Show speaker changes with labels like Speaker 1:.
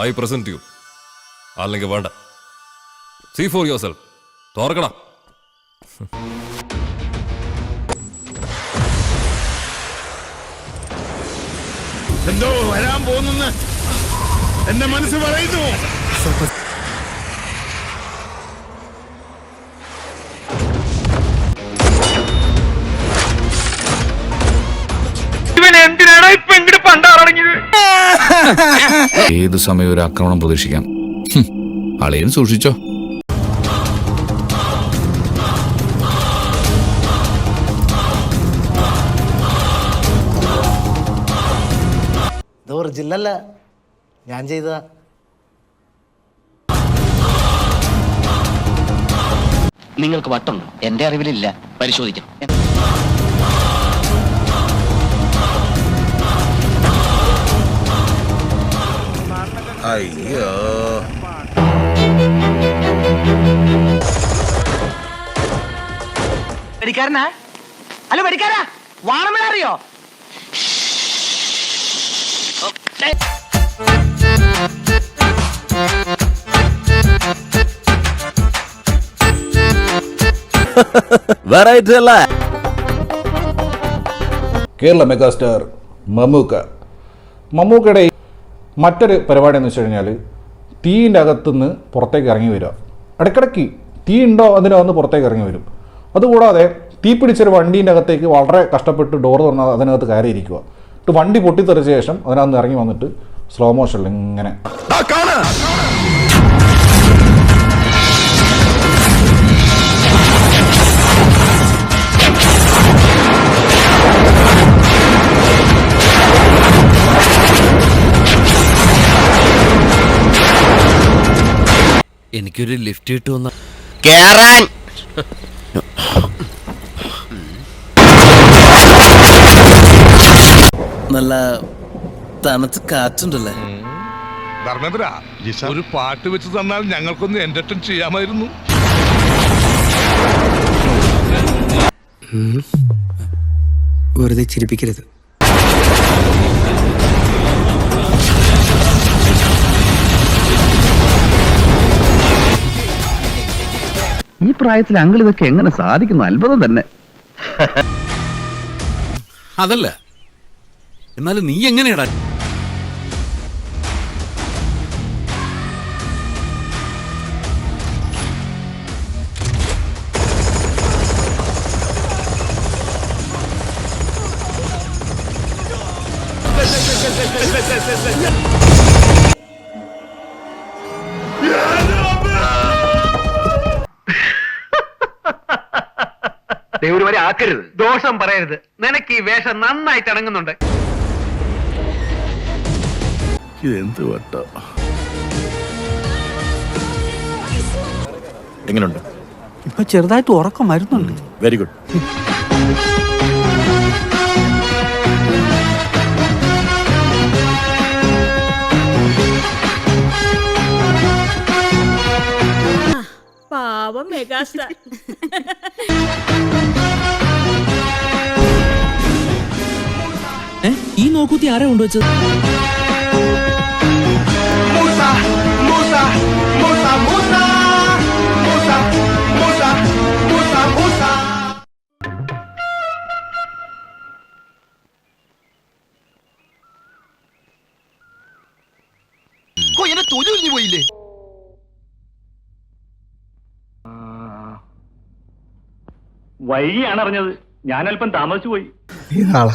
Speaker 1: I present you. അല്ലെങ്കിൽ വേണ്ട. See for yourself. തോർക്കണം.
Speaker 2: എന്തോ വരാൻ പോകുന്നെന്ന് എന്റെ മനസ്സ് പറയുന്നു.
Speaker 3: ഏത് സമയം ഒരു ആക്രമണം പ്രതീക്ഷിക്കാം. അളിയൻ സൂക്ഷിച്ചോ.
Speaker 4: ഇത് ഒറിജിനല്ല, ഞാൻ ചെയ്തതാ.
Speaker 5: നിങ്ങൾക്ക് വട്ടുണ്ട്, എന്റെ അറിവിലില്ല. പരിശോധിക്കാം.
Speaker 2: അയ്യോ,
Speaker 5: പഠിക്കാരനാ? ഹലോ പഠിക്കാരാ, വാണമെന്ന് അറിയോ?
Speaker 6: കേരള മെഗാസ്റ്റാർ മമ്മൂക്കയുടെ മറ്റൊരു പരിപാടി എന്ന് വെച്ച് കഴിഞ്ഞാൽ തീയിൻ്റെ അകത്തുനിന്ന് പുറത്തേക്ക് ഇറങ്ങി വരിക. ഇടയ്ക്കിടയ്ക്ക് തീ ഉണ്ടോ അതിനോ ഒന്ന് പുറത്തേക്ക് ഇറങ്ങി വരും. അതുകൂടാതെ തീ പിടിച്ചൊരു വണ്ടീൻ്റെ അകത്തേക്ക് വളരെ കഷ്ടപ്പെട്ട് ഡോർ തുറന്ന് അതിനകത്ത് കയറിയിരിക്കുക. എന്നിട്ട് വണ്ടി പൊട്ടിത്തെറിച്ച ശേഷം അതിനകത്ത് ഇറങ്ങി വന്നിട്ട് സ്ലോ മോഷനിൽ ഇങ്ങനെ
Speaker 7: എനിക്കൊരു ലിഫ്റ്റ് കിട്ടുമെന്ന
Speaker 5: കേറാൻ.
Speaker 7: നല്ല തണുത്ത് കാറ്റുണ്ടല്ലേ.
Speaker 2: ധർമ്മേന്ദ്ര, ഒരു പാട്ട് വെച്ച് തന്നാൽ ഞങ്ങൾക്കൊന്ന് എന്റർടൈൻ ചെയ്യാമായിരുന്നു.
Speaker 7: വെറുതെ ചിരിപ്പിക്കരുത്.
Speaker 5: ഈ പ്രായത്തിൽ അങ്കിൾ ഇതൊക്കെ എങ്ങനെ സാധിക്കുന്നു? അത്ഭുതം തന്നെ.
Speaker 7: അതല്ല, എന്നാലും നീ എങ്ങനെയാടാ?
Speaker 5: ദൈവം വരെ ആക്കരുത്, ദോഷം പറയരുത്. നിനക്ക് ഈ വേഷം നന്നായിട്ട് ഇണങ്ങുന്നുണ്ട്.
Speaker 2: ഇതെന്ത് വട്ടോ.
Speaker 8: എങ്ങനെയുണ്ട്?
Speaker 7: ഇപ്പൊ ചെറുതായിട്ട് ഉറക്കം വരുന്നുണ്ട്.
Speaker 8: Very good.
Speaker 9: പാവം മെഗാസ്റ്റാർ.
Speaker 7: ഈ നോക്കൂത്തി ആരാ കൊണ്ടുവച്ചത്?
Speaker 5: പോയില്ലേ?
Speaker 10: വൈകിയാണ് അറിഞ്ഞത്. ഞാൻ അല്പം താമസിച്ചു പോയി.
Speaker 4: ഈ നാളെ